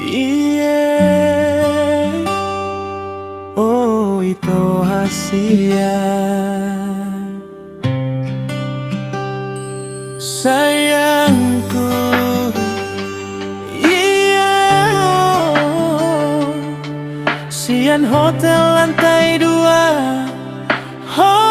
Yeah, oh itu hasilnya sayangku. Yeah, Sian Hotel lantai 2. Oh,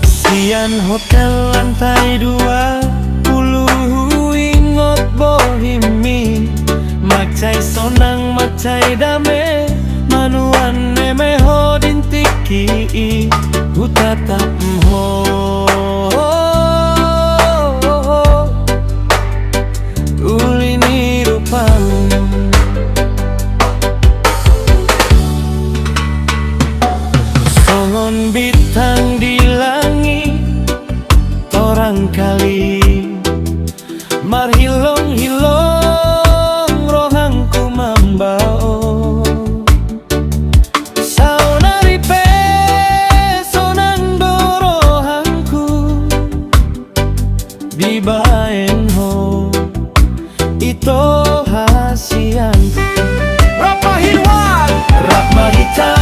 Sian Hotel lantai 2 Ulu ingot bohimi Macai sonang macai dame Manuan neme hodin tiki Hutatap mho Ulini rupang Songon bintang di langit Torang kali mar hilong-hilong rohangku mambao Saunari pe sonang dorohangku di baen ho ito hasian Rapmahirwan Rapmahita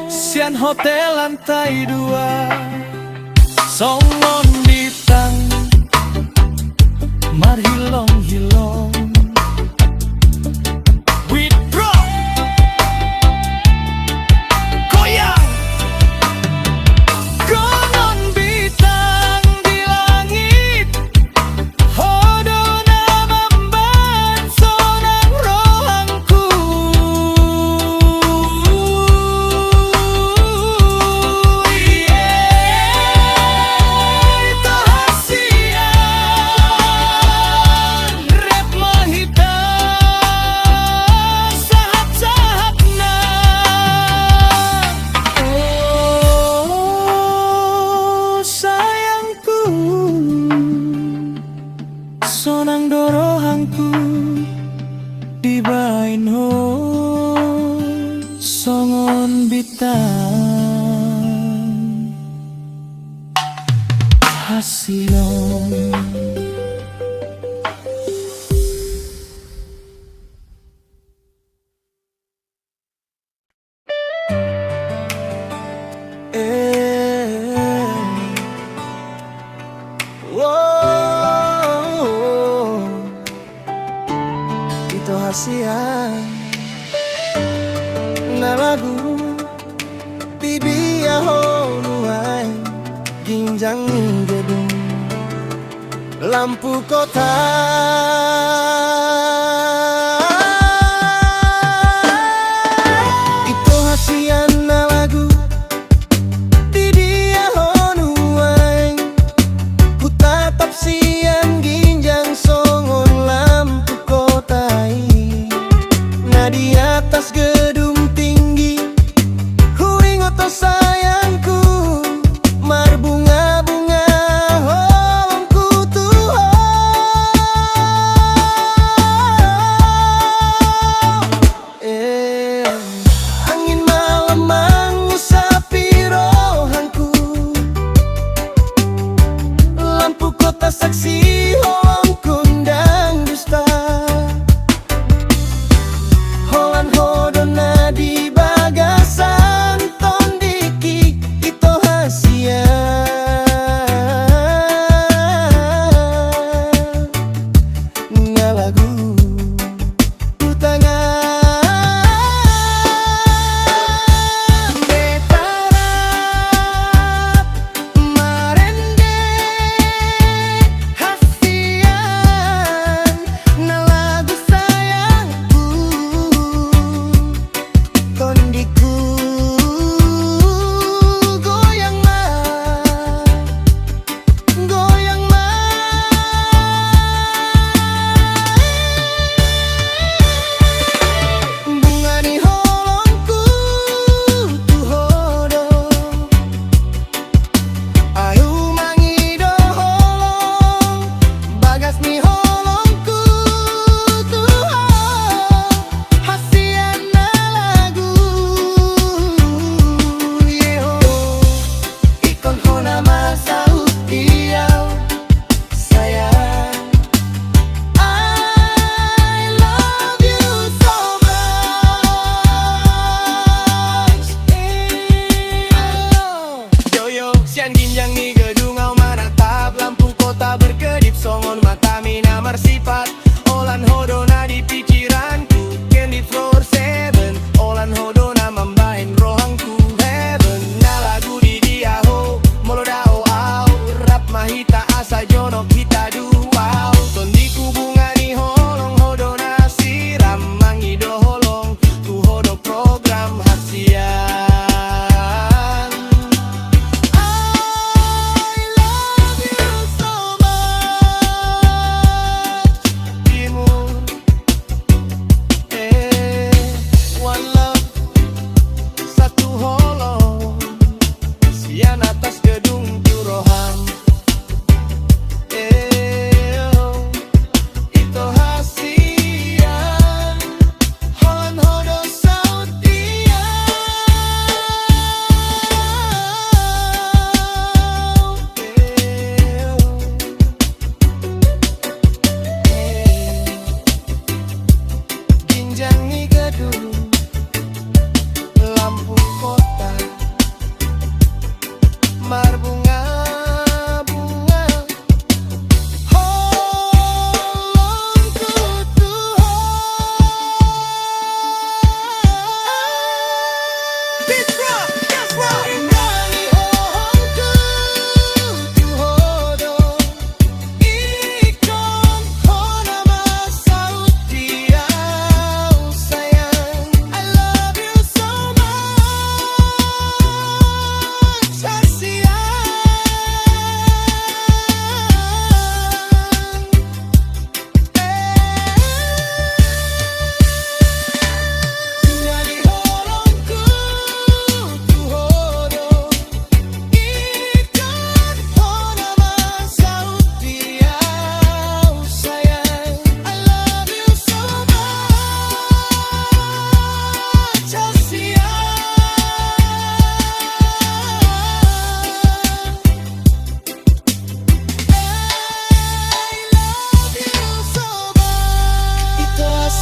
Sian Hotel lantai 2 Songon bintang mar hilong-hilong Withdraw Goyang Gonon bintang di langit Hodona memban sonang rohangku Itu hasian bintang Hasilon. Ito hasian na lagu bibiyahon nuai ginjang gedung lampu kota. Ito hasian na lagu bibiyahon nuai ku tatap siang ginjang songon lampu kota. Di atas gedung tinggi ku ingat oh sayangku mar bunga-bunga holongku Tuhan.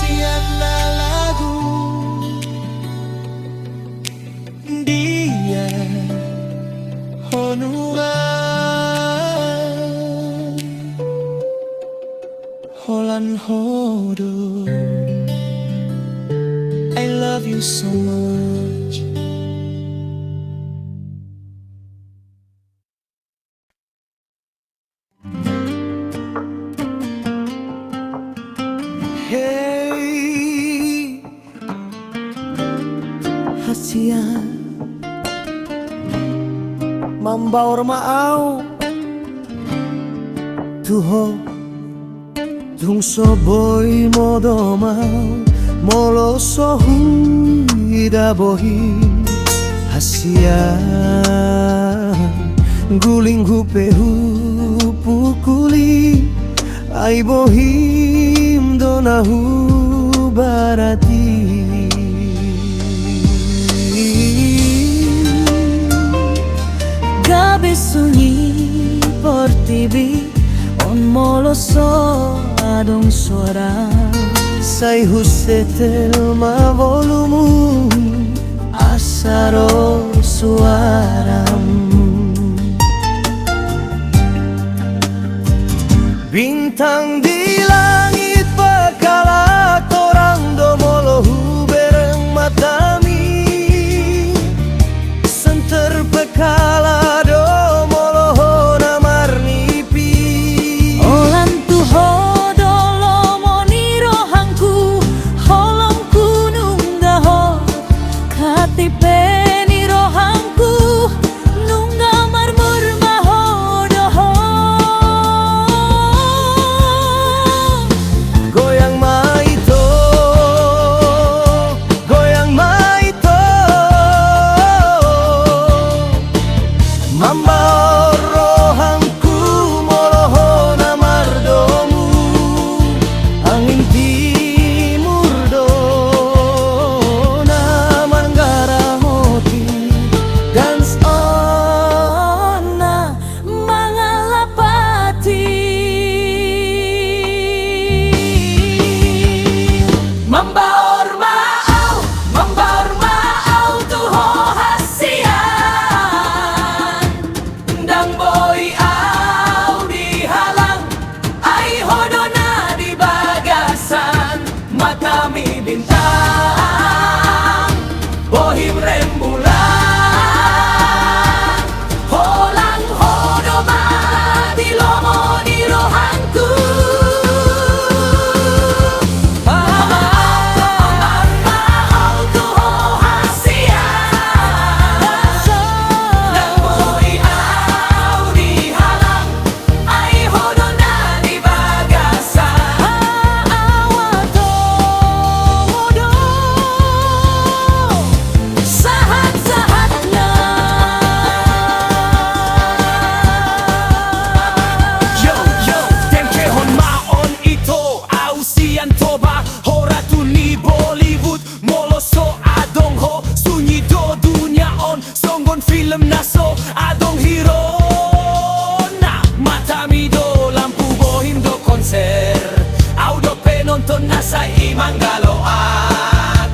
tiada lagu dia honua Holan hodo I love you so much. Hey, hasian mambaur maau tuho dung soboy modo mau molo sohu ida bohi hasian guling hupe pukuli ai bohim donahu barati gabe sunyi por TV on moloso adong suara sai husetel ma volumu asaro suaram bintang di langit pakala torang domolahu bereng matami senter pekala domoloho namarnipi olan tuho dolo moni rohangku holong kunung daho katipe ni rohangku nungga marmur mahodoho goyang maito mamba rohangku moloho namardomu angin timur do namanggara hoti dance on na mangalapati mambaor maau tuho hasian dang boy au dihalang ai hodona di bagasan matami bintang bohim rembulan holang hodoma di lomo di rohangku mau tuho hasian dang boy au dihalang ai hodona di bagasan awato hodo sahat-sahatna Yo, temkehon maon ito ausian toba horatun ni Bollywood moloso adong ho sunyi do dunia on songgon film naso adong hero na matami do lampu bohim do konser audo penonton nasa imanggaloan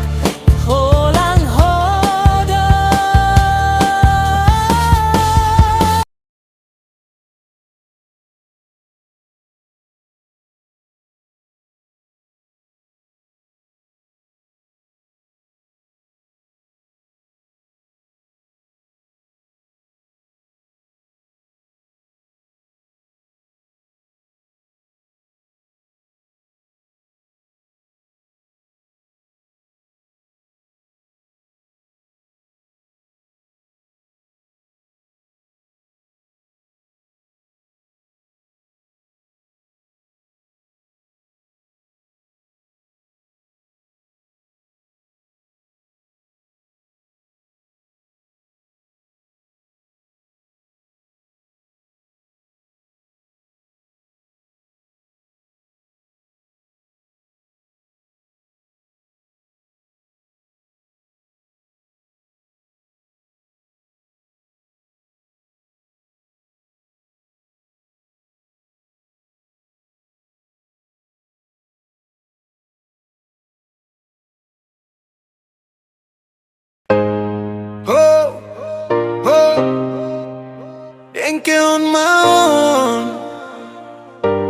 Tengke on maon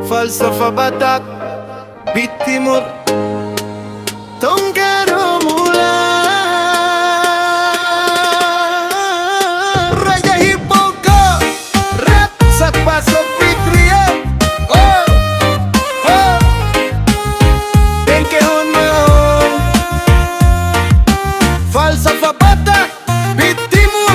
Falsafa Batak Beat Timur Tongkado mula Raja Hipoko Rap Satpaso Fitria Oh Oh Tengke on maon Falsafa Batak Beat Timur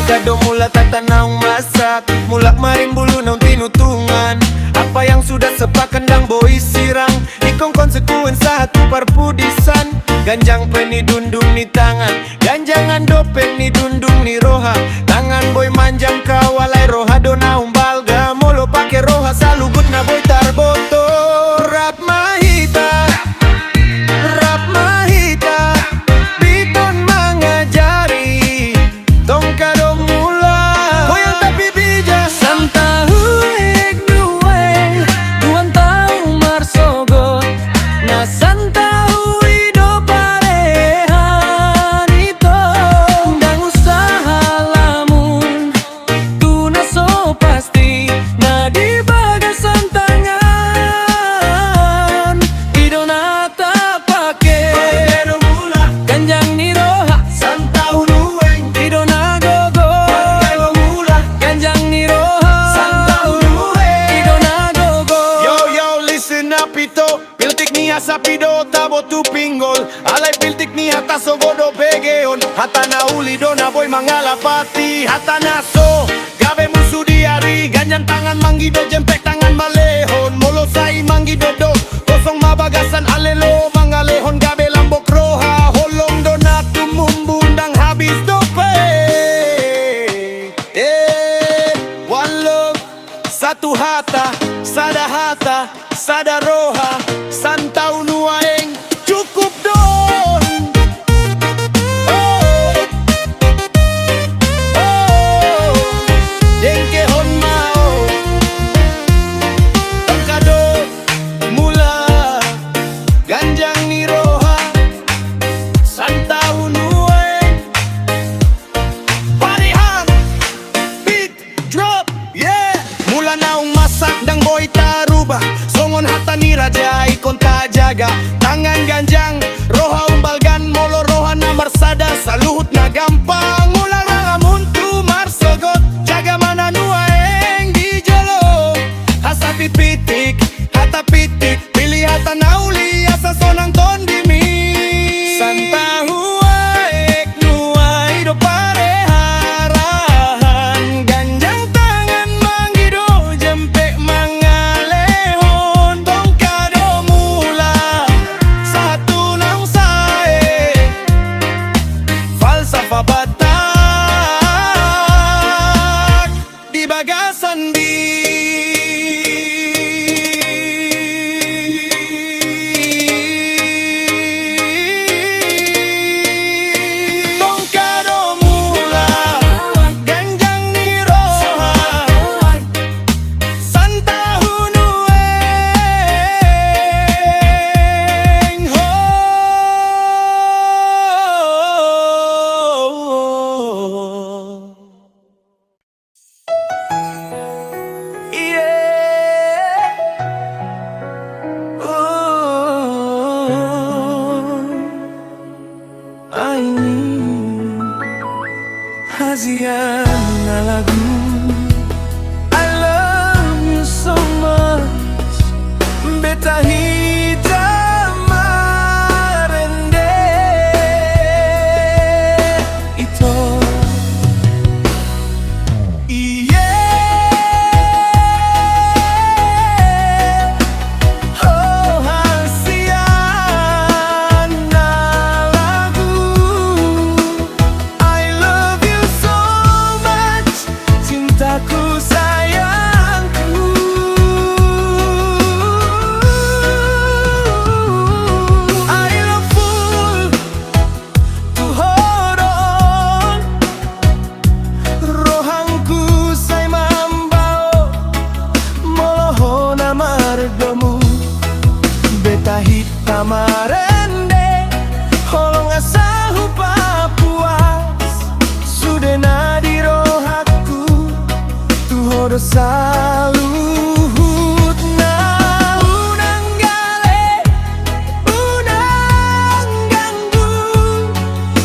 Kado mula tata naung masak Mula maring bulu naung tinutungan Apa yang sudah sepakan dang boy sirang Ikong konsekuen satu parpudisan Ganjang peni dundung ni tangan Ganjangan dopeng ni dundung ni roha Tangan boy manjang kawalai roha do naung balga Molo pake roha salugut na boy tarboto Rap mahita Rap mahita Biton mengajari Tongkado Sapido tabo tu pinggol Alay piltik ni hata sogodo begeon Hata na ulido na boy mangalapati Hata na so gabe musuh diari Ganjan tangan manggido jempek tangan malehon Molo sai manggido do Kosong mabagasan alelo mangalehon Gabe lambok roha Holong donatu mumbundang habis dope One love Satu hata Sada roha Santau nuaeng cukup don Oh Oh Dengke hon mau Tongkado mula Ganjang ni roha Santau nuaeng Parihan Beat drop yeah Mula naung masak dang boy tarubah Songon hata ni raja ikon tak jaga Tangan ganjang roha umbalgan Molo roha na marsada saluhut na gampang Mula rangamun tu marsogot Jaga mana nuaeng di jalo Hasa pitik hata pitik Pilih hata nauli asa sonang tondimi Santa huaek nuai do pareharahan Ganjang tangan manggido jempek mangalehon Tongkado mula satu nang sae Falsafa Batak di bagasan di Tongkado mula ganjang ni roha Santa hunueng ho Yeah Aini Hazian na lagu I love you so much Beta hitam marende Ito Oh hasian na lagu I love you so much Cintaku sayangku I love full to hold on Rohangku say mambao Moloho na mardomu Beta hitam marende saluhut na unang gale, unang ganggu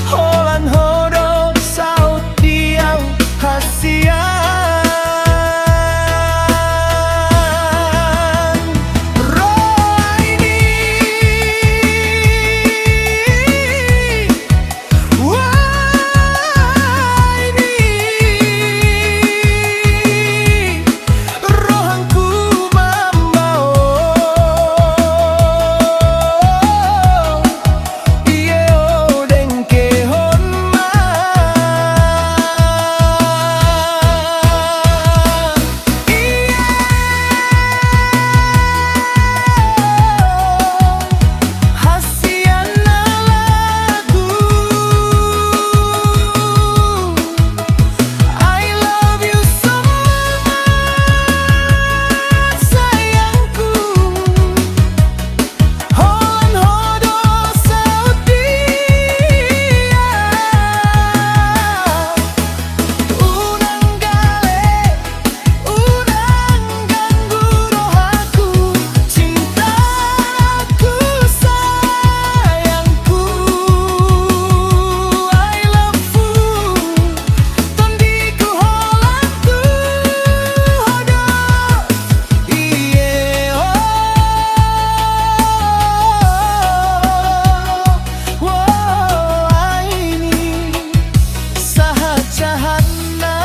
holan hodol saut diau hasian roh ini rohanku membawa iye o dengke honma iye hasian lagu I love you so much sayangku holan hodol saut dia unang gale unang ganggu rohaku cintaku sayangku I love you tondiku holanku hodol iye ini sahat cahana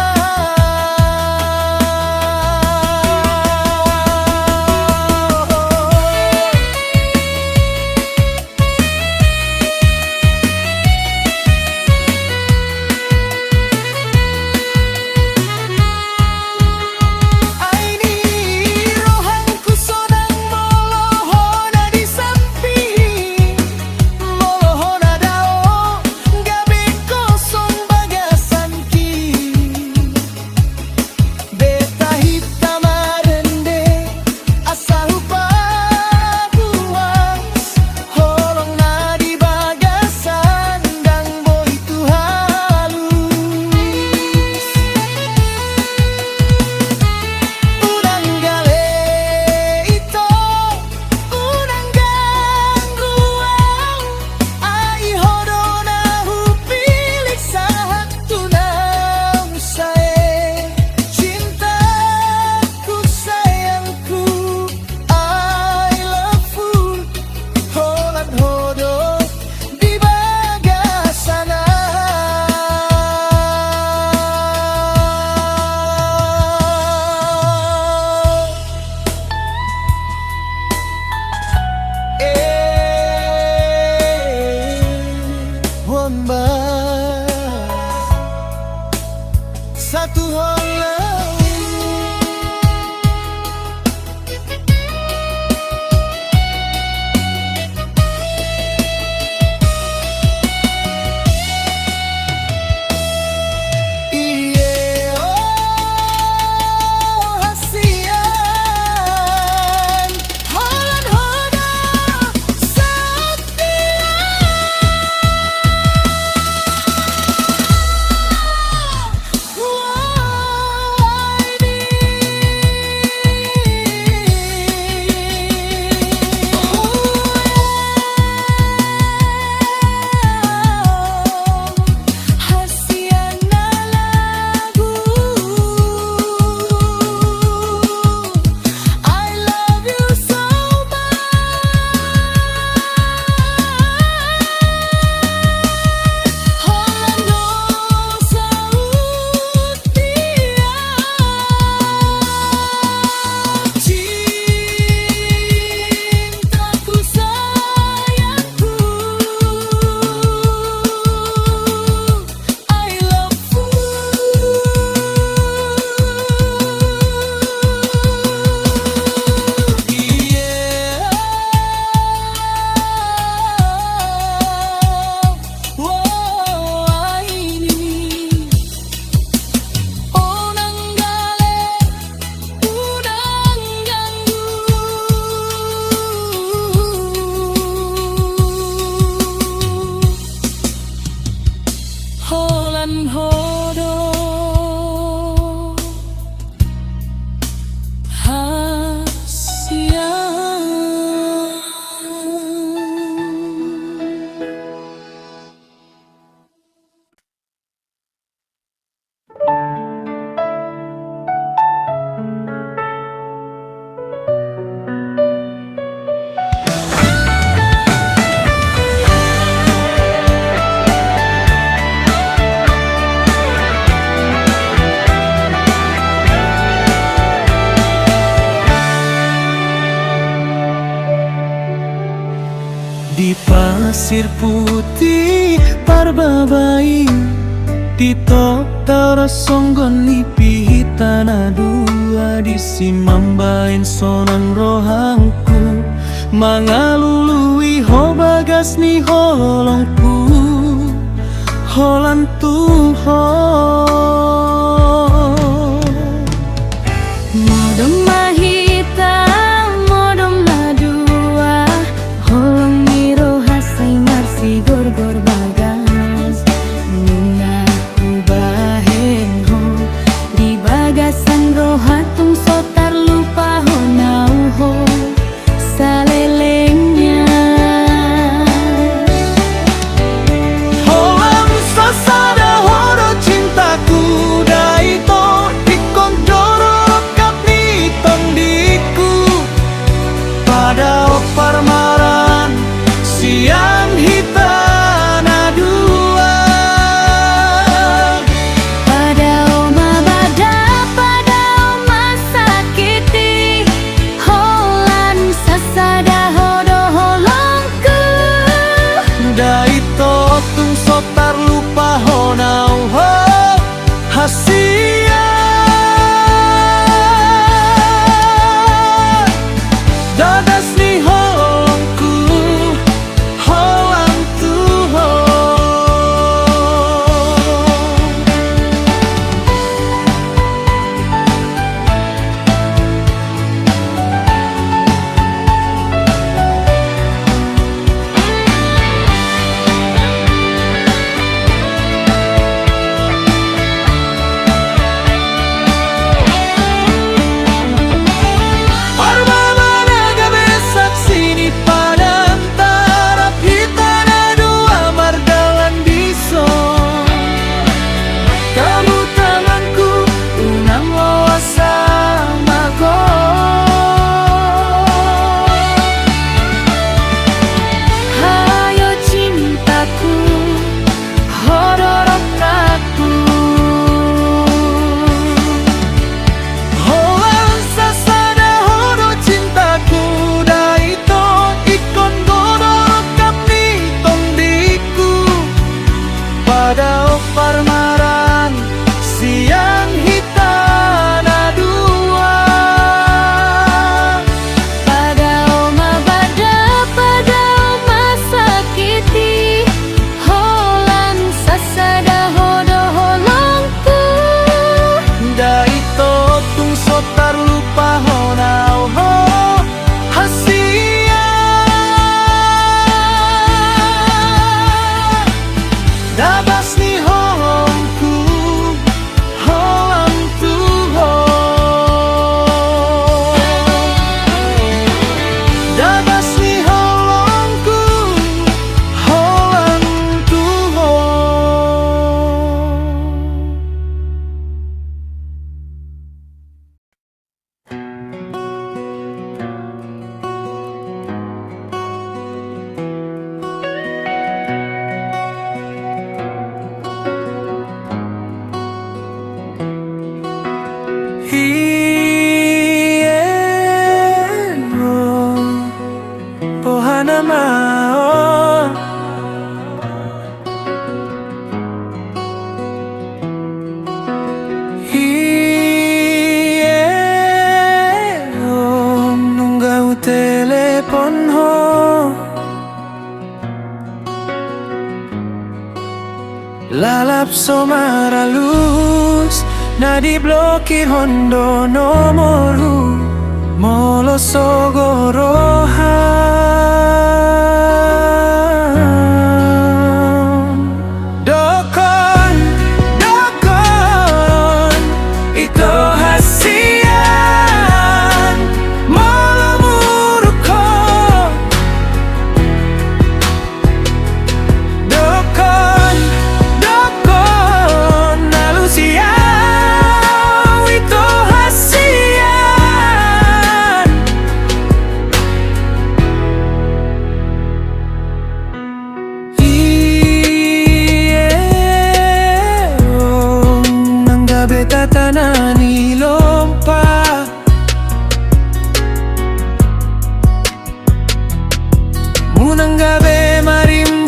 Aini rohanku sodang molohona di samping molohona dao gabe kosong bagasanki beta hitam arende asa rupa buas holong na di bagasan dang boy tu halus unang gale ito unang gangguan ai hodona hupilik saat tunang sae cintaku sayangku I love you holan hodol di bagasana wamba satu holan iye hasian holan hodol saut dia pasir putih parbabai Tito tarasonggon lipi tanah dua disimambain sonang rohangku mangalului ho bagas ni holongku holantu ho Modom mahita, modom madua Holong miro hasai marsi gor-gor bagas Nuna ku bahen ho Di bagasan rohatung sotar lupa ho nau ho Salelengnya Holang sasada horo cintaku daito ikon jorok kapni tondiku pada parmaran siang hitana dua Pada oma bada, pada oma sakiti Holan sasada hodo holongku daito tung sotar lupa honau ho hasia dadas ni holongku holang tuho Parmamana gabe saksini pada antara hitana dua mardalan biso kamu tanganku unang wasa mago Hayo cintaku, hodorokaku Holang sasada horo cintaku daito ikon godoro kapni tondiku pada parmaran siang hitana dua Pada oma bada, pada oma sakiti Holan sasada hodo holongku daito tung sotar lupa honau ho hasia dabas ni holongku holang tuho dabas ni holongku holang tuho Hieno Pohana mao Hieno Nunggau telepon ho Lalap somaralus na di blokir hondo nomoru molo sogorohan dokon dokon itu hasian molo muruko dokon dokon nalusia itu hasian tatanani lompa munang gabe marimba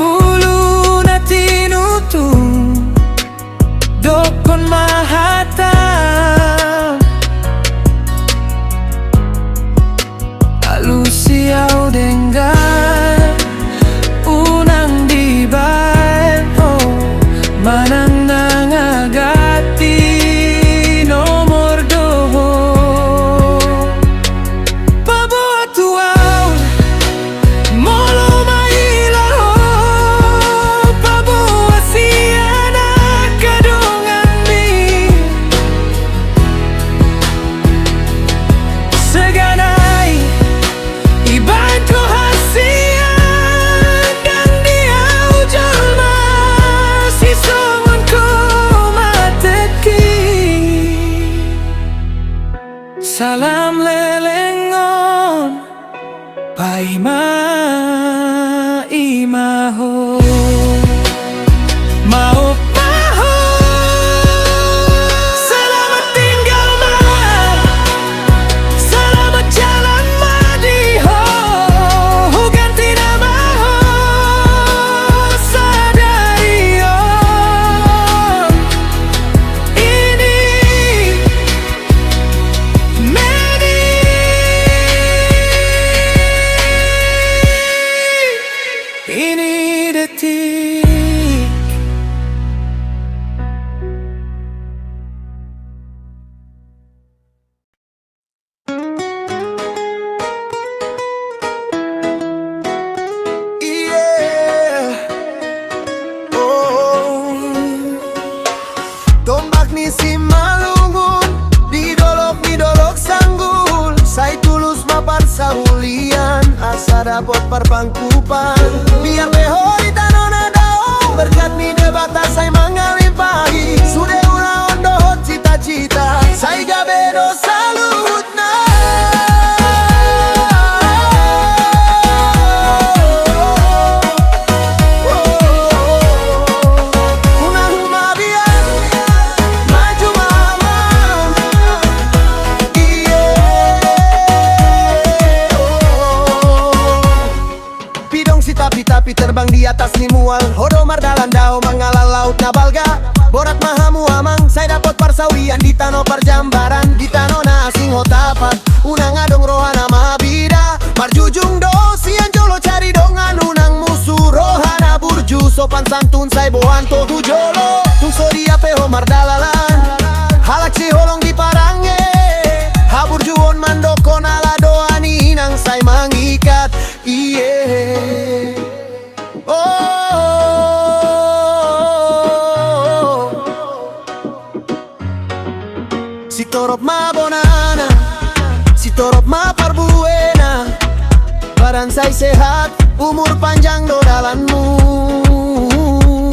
Salam lelengon Paima imaho Mau paho Selamat tinggal ma Selamat jalan madiho Ganti nama ho Sadari ho Ini Medi Ini detik Yeah. Oh. Tombak ni si malungun Didolok sanggul Sai tulus mapar saulian Asa dapot parpangkupan Biar behori tanona daong Berkat mi debata sai mangalimpahi Sude ulaon dohot cita-cita Sai gabedo salut na Tapi terbang di atas ni mual Hodo mardalan dao mengalah laut na balga Borat mahamu amang Saya dapat parsawian di tano parjambaran Di tano na asing hotapat Unang adong rohana mabida Marjujung do sian jolo cari dongan Unang musuh rohana burju Sopan santun say bohan to jolo Tung sodia peho mardalalan Halak si holong di parange Haburjuon mandokon ala doani Inang say mangikat Iye Si torop ma bonana Si torop ma parbuena Badan say sehat Umur panjang do dalanmu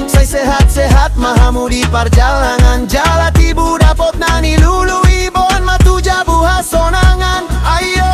Say sehat-sehat Mahamu di perjalanan Jalati budapot nani lului Bon matu jabu hasonangan Ayo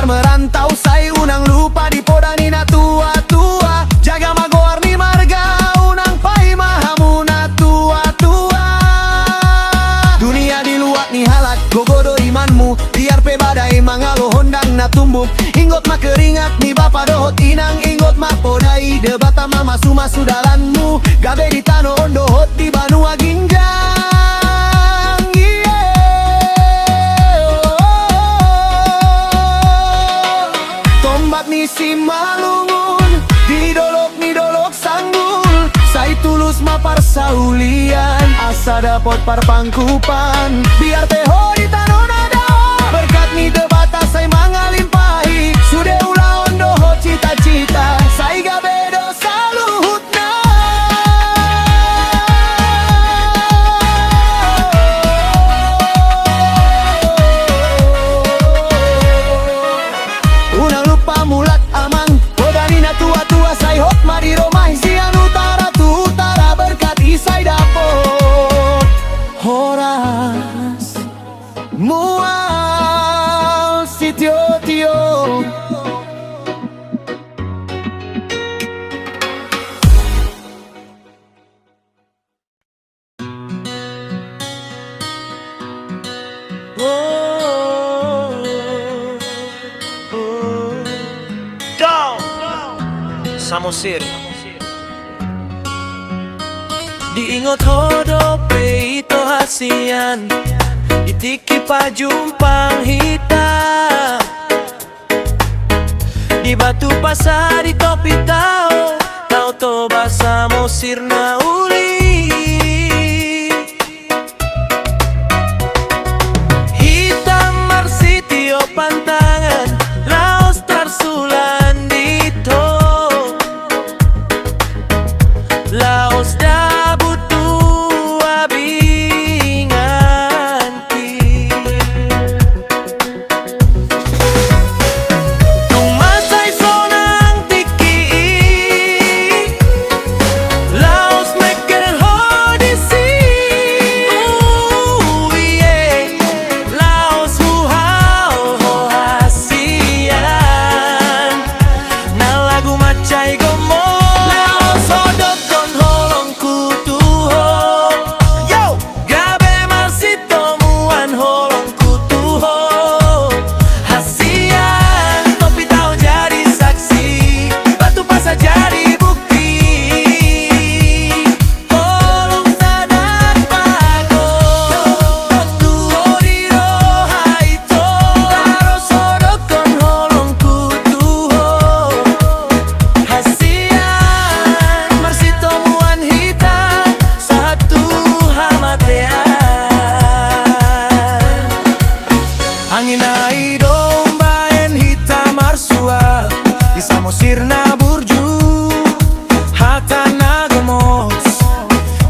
merantau say unang lupa di podani na tua-tua Jaga magoar ni marga unang pai mahamu na tua-tua Dunia di luar ni halak gogodo imanmu Biar pe badai mangalo hondang na tumbuk Inggot ma keringat ni bapa dohot inang Inggot ma podai debata mama sumasu dalanmu Gabe di tano ondohot di banua ginjang Si malungun Didolok sanggul Say tulus mapar saulian Asa dapot parpangkupan Biar teho di tanona dao Berkat ni debata say mangalimpahi Sude ulaon doho cita-cita Say gabedo saluhut na Unang lupa mulat amang Podani na tua-tua say hot mari romai Sian utara tu utara berkat isay dapot Horas mual si tio-tio Samo City. Diingot hodope ito hasian, itiki pajumpang hitam. Di batu pasar di topi tao, tao to basa mo sirna uli. Hitam marsitio pantangan, laos tarsulan dito. Laos da butuh abinganti. Nung masay sonang tiki, Laos mekel hodisi. Yeah. Laos huhao hohasian, na lagu macay gomo. Laos hodot kon holong kutuho. Yo, gabe marsito muan holong kutuho. Hasian, topi tao jadi saksi, batu pasa jadi bukti. Holong sadar pago, kutuho di roha ito. Laros hodot kon holong kutuho. Hasian, marsito muan hita satu hamatean. Angin ai domba en hita marsua, bisa mo sirna burju hata nagamos.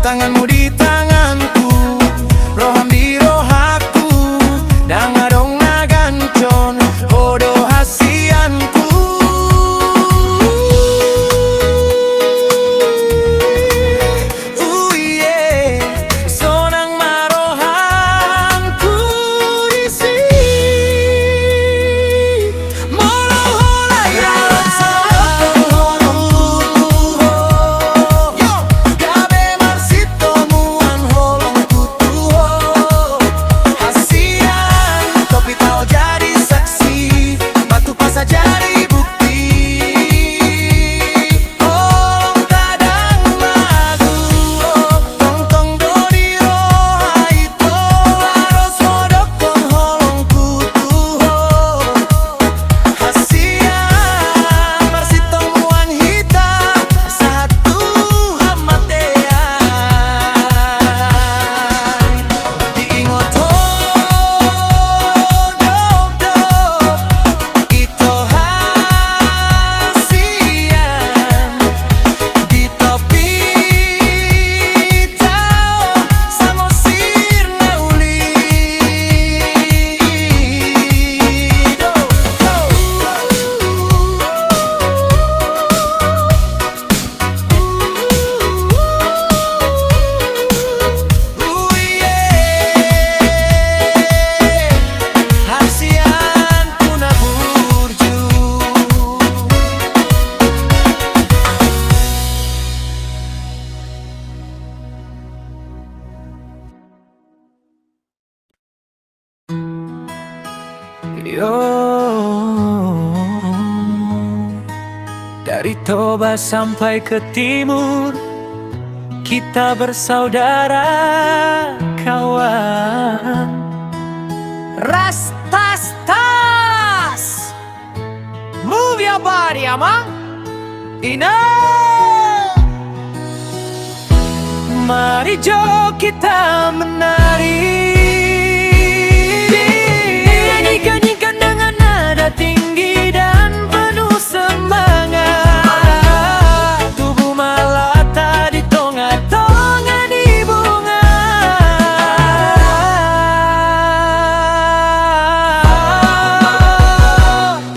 Tanganmu di tanganku, roham di rohaku, dangadong nagancon hodo hasianku. Yeah. Sonang marohanku di sini. Molo holaya yo, gabe marsito muan holong kutuho. Hasian, topi tao jadi saksi, batu pasa jadi bukti. Holong kadang lagu, tong-tong do di roha ito. Laros hodok kon holong kutuho. Hasian, marsito muan hita satu hamatean. Diingot hodok ito hasian, di topi tao samo sirna uli. Hasian puna burju. Yo, dari Toba sampai ke timur, kita bersaudara kawan. Rastastas, move your body, amang. Enough. Mari jo kita menari. Nyanyikan dengan nada tinggi dan penuh semangat. Tubuh melata di tonga-tonga di bunga.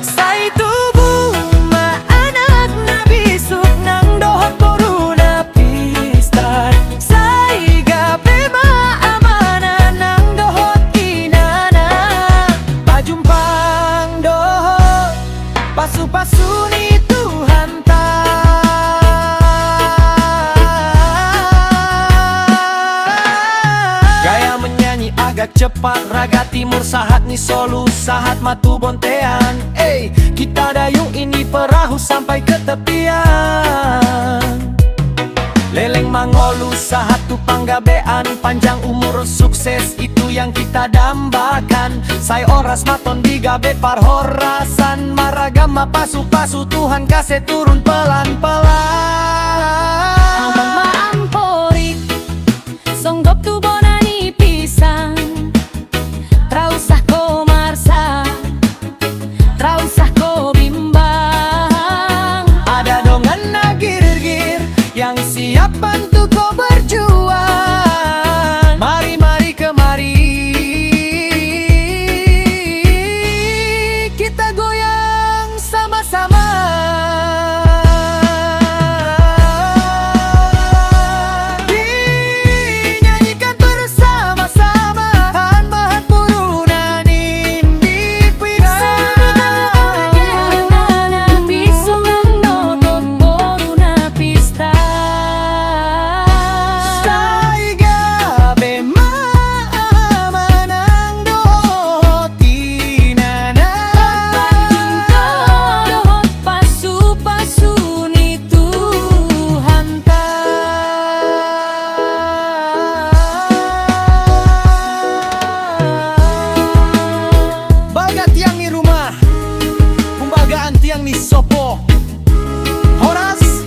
Sai tubuh ma anak nabi suk nang dohot corona pista. Sai gabe ma amana nang dohot inana. Pajumpang dohot pasu-pasu ni Tuhan ta. Gaya menyanyi agak cepat, raga timur sahat ni solu, sahat matu bontean. Kita dayung ini perahu sampai ke tepian. Leleng mangolu sahat Panjang umur sukses itu yang kita dambakan. Saya oras maton digabe parhorasan. Maragama pasu-pasu Tuhan kasih turun pelan-pelan. Abang maampori songgok tu bonani pisang. Trausah ko marsa, trausah ko bimbang. Ada dongan nagir-gir yang siap bantu kau berjuang. Mari, mari kemari, kita goyang sama-sama. Dinyanyikan bersama-sama Han Mahat Purunan Indi Pisa. Saiga bema manang dotinana. Pasu-pasu ni Tuhan ta. Baga tiang ni rumah, pembagaan tiang ni sopo. Horas,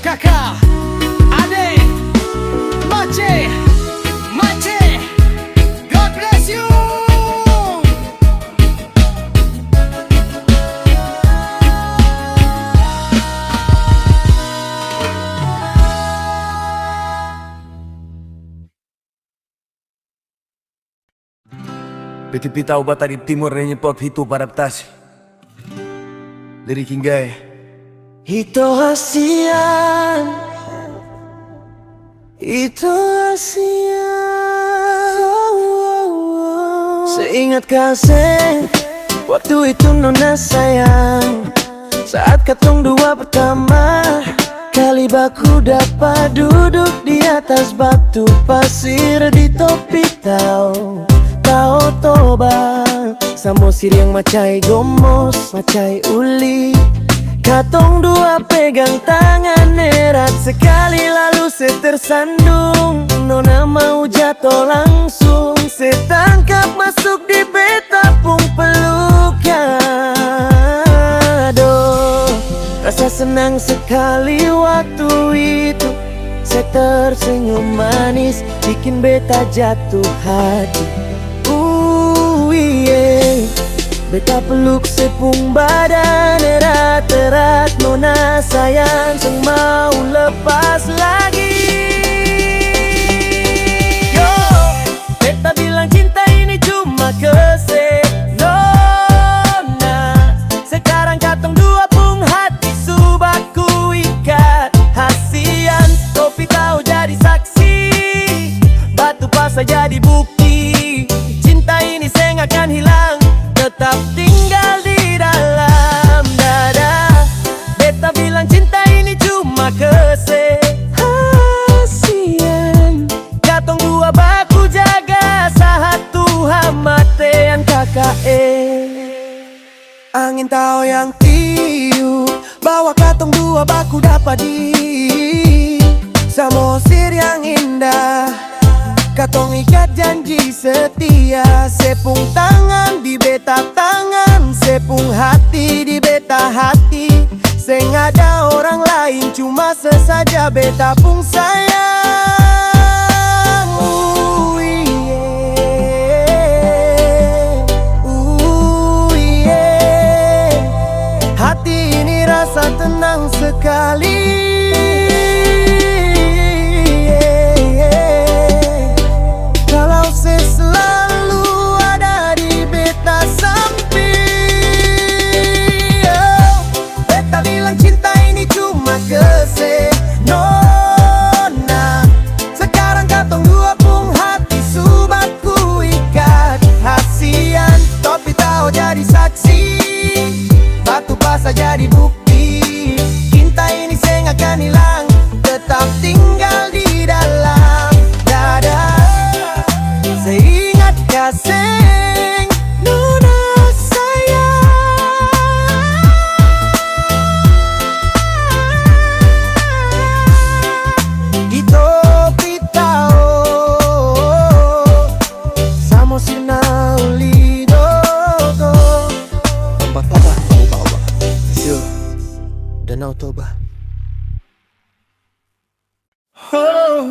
kakak, ade, mace, mace. God bless you. Piti-pita ubat di timur nenye pop hitu adaptasi. Lirik hingga Ito hasian, ito hasian. Seingat kasih waktu itu nona sayang, saat katong dua pertama kali baku dapat duduk di atas batu pasir di topi tau toba. Samosir yang macai gomos, macai uli. Katong dua pegang tangan erat sekali lalu tersandung. Nona mau jatuh langsung, setangkap masuk di betapung peluknya. Aduh, rasa senang sekali waktu itu. Saya tersenyum manis, bikin beta jatuh hati. Beta peluk sepung badan erat-erat. Nona sayang seng mau lepas lagi. Yo, beta bilang cinta ini cuma kesek. Nona, sekarang katong dua pung hati subaku ikat. Hasian, topi tahu jadi saksi, batu pasa jadi bukti. Cinta ini seng akan hilang, tetap tinggal di dalam dada. Beta bilang cinta ini cuma kesehasian. Katong dua baku jaga satu hamatean KKN. Angin tahu yang tiup bawa katong dua baku dapat di samosir yang indah. Katong ikat janji setia, sepung tangan di beta tangan, sepung hati di beta hati. Seng ada orang lain, cuma sesaja beta pung sayang. Hati ini rasa tenang sekali. Nona,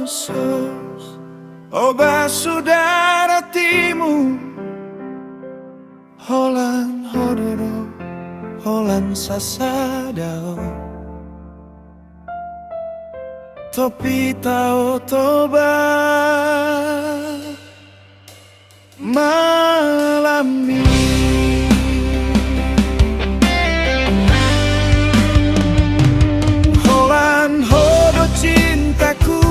khusus Oba saudara timu Holan hodoro Holan sasadao Topi tao toba malam ini Holan hodo cintaku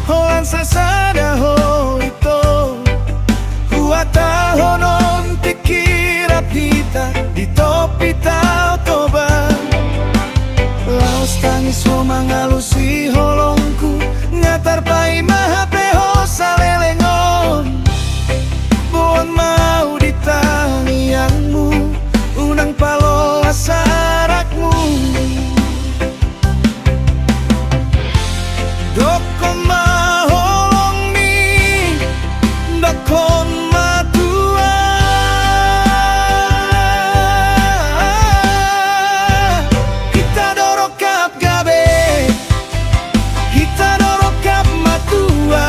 Holan sasada ho ito Huata honon tikira pita Di topi tao toba Laos tangis ho mangalusi holongku Ngatar pai mahapeho salelengon Buon mau ditangianmu Unang palo asarakmu Dokon maholong mi Dokon matua Kita dorokap gabe Kita dorokap matua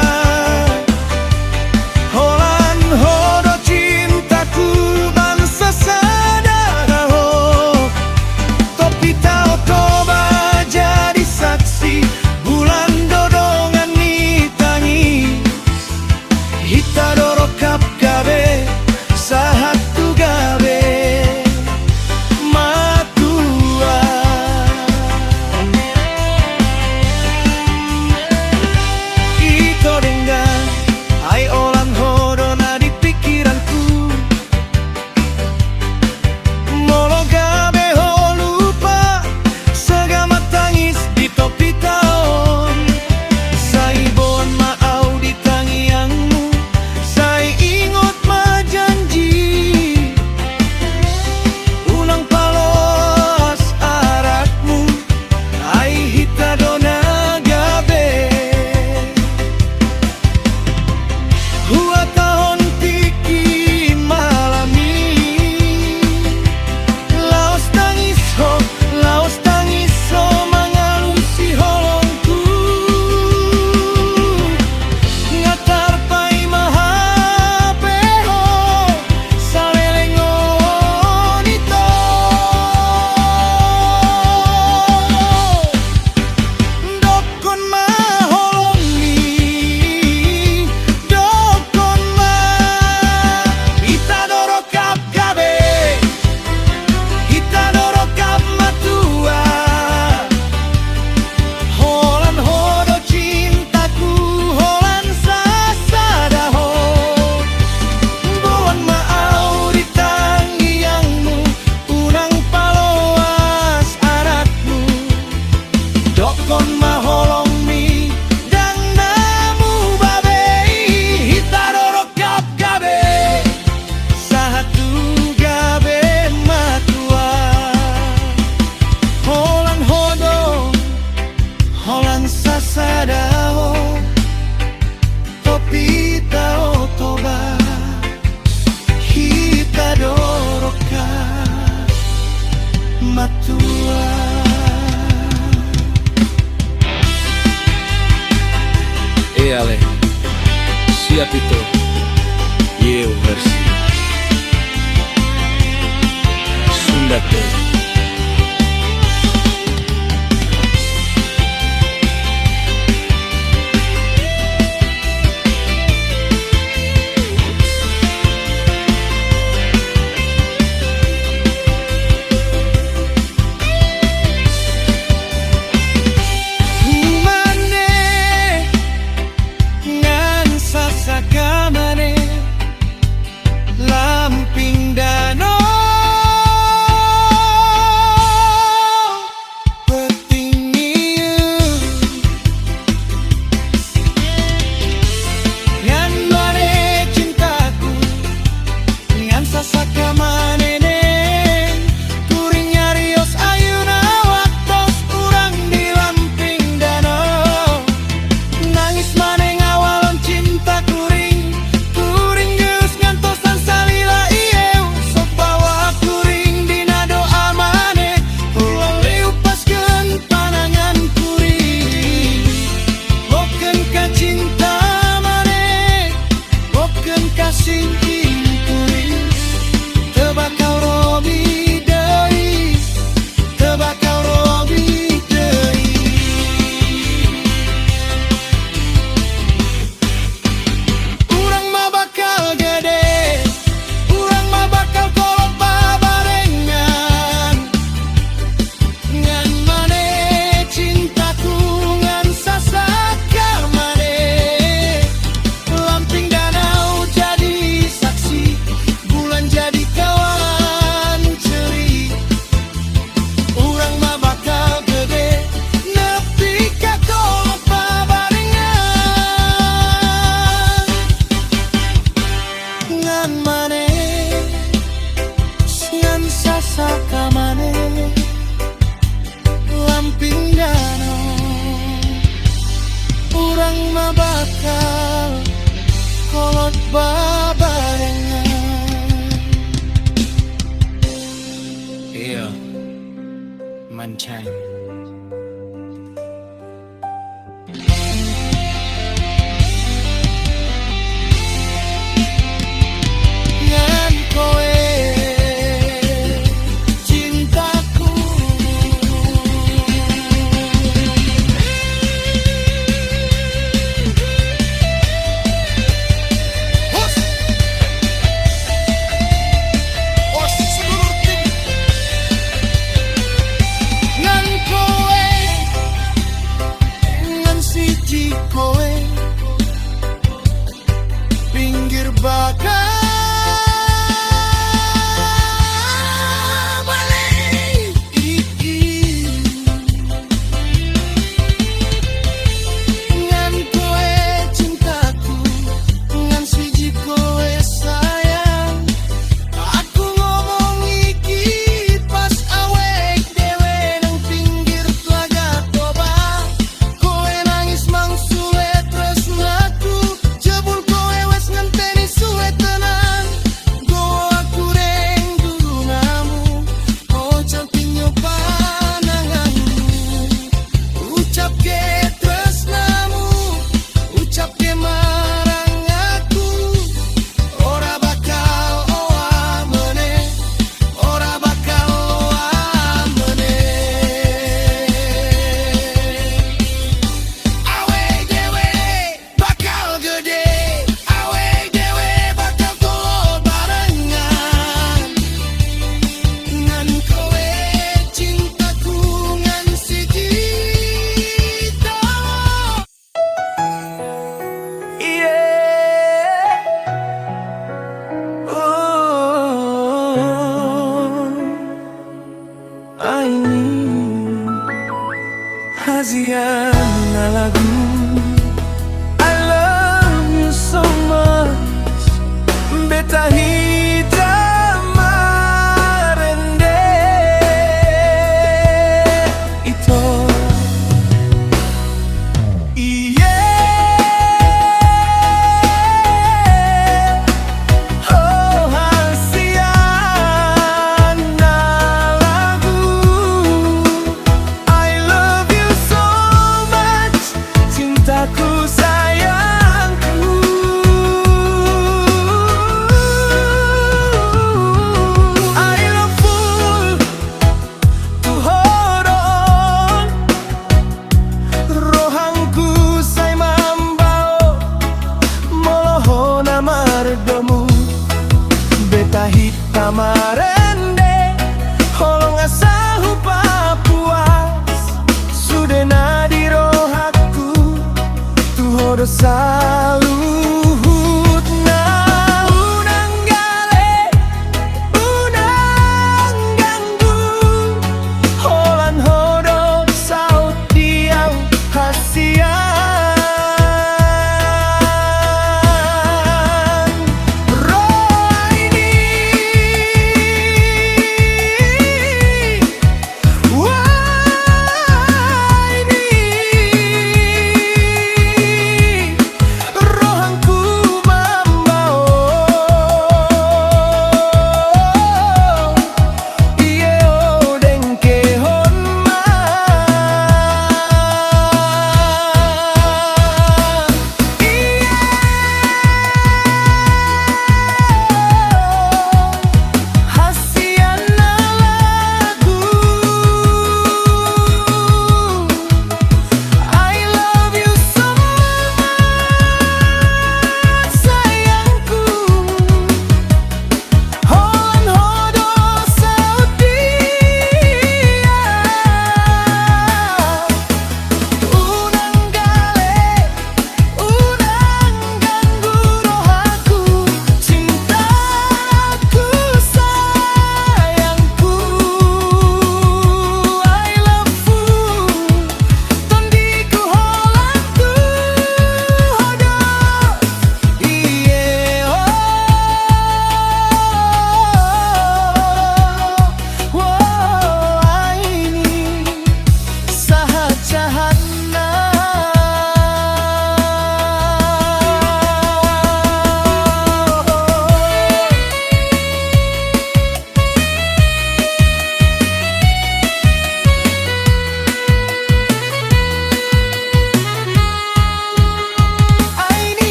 Holan hodo cintaku bangsa sadara ho Topi tao toba jadi saksi Bulan dodongan ni tangi Hita dorokap gabe Sahatu gabe matua Ito dengan Ai olan hodo na di pikiranku Molo gabe ho lupa Segama tangis di topi taon Sai bon maau di tangianmu Sai ingot ma janji Unang palos arakmu Ai hita dona gabe Hua tahun tiki malami Laos tangis ho mangalusi holongku Ngatar pai mahapeho salelengon ito Dokon maholong mi Dokon ma Ita dorokap gabe Ita dorokap matua Holan hodo cintaku Holan sasada ho Buon maau di tangianmu Unang paloas arakmu Dokon maholong mi Dang namu babe Hita dorokap gabe Sahatu gabe matua Holan hodo Holan sasada ho Topi tao toba Hita dorokap matua Ale, siap itu Yeu versi Sunda teh Humane ngan sasakamane lamping danau mancang. Ngan kowe cintaku. Hos, hos sedulur ting. Ngan kowe, ngan siji kowe, pinggir bakal Haziana lagu I love you so much. Beta hitam marende ito. Oh Haziana lagu I love you so much. Cintaku sayangku. I love full to hold on. Rohangku say mambao molohona mardomu. Beta hitam marende holong asahu papuas. Sudena di rohaku tuhodo saluhut na unang gale unang ganggu holan hodo saut diau hasian roa ini wah ini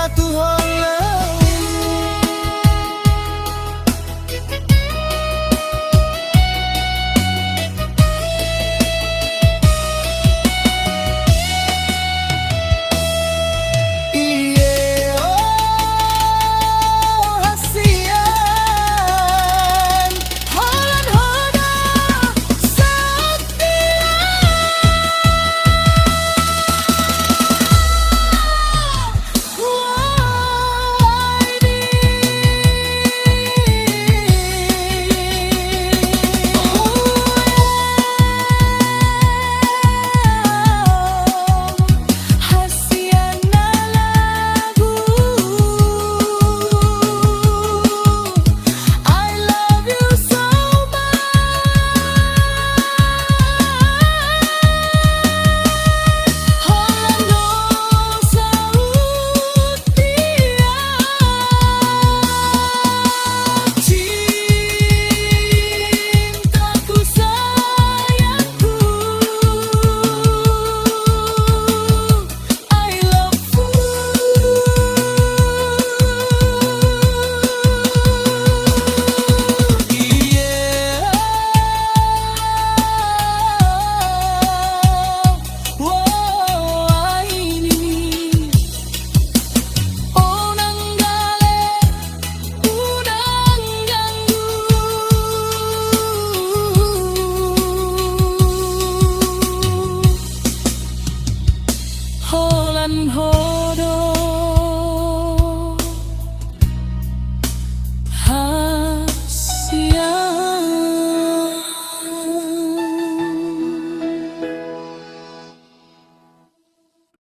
satu Holland. Iye, oh, hasian Holland Honda Satria. Cintaku sayangku, I love you. Yeah, oh, ini oh nanggale unang ganggu Holland Ho